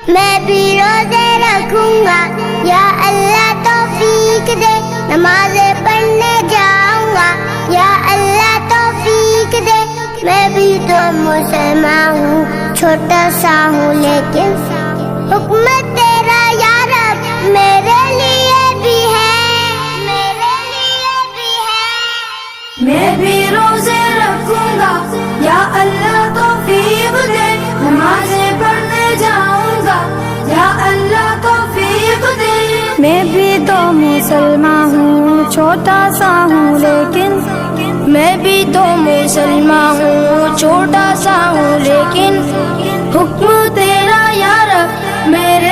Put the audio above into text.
میں بھی روزے رکھوں گا، یا اللہ توفیق دے، نمازیں پڑھنے جاؤں گا، یا اللہ توفیق دے۔ میں بھی تو مسلمان ہوں، چھوٹا سا ہوں لیکن حکم تیرا یا رب میرے لیے بھی ہے، میرے لیے بھی ہے۔ میں بھی روزے رکھوں گا، یا اللہ توفیق دے، نمازیں پڑھنے جاؤں گا، یا اللہ توفیق دے۔ میں بھی تو مسلمان ہوں، چھوٹا سا ہوں لیکن میں بھی تو مسلمان ہوں، چھوٹا سا ہوں لیکن حکم تیرا یا رب میرے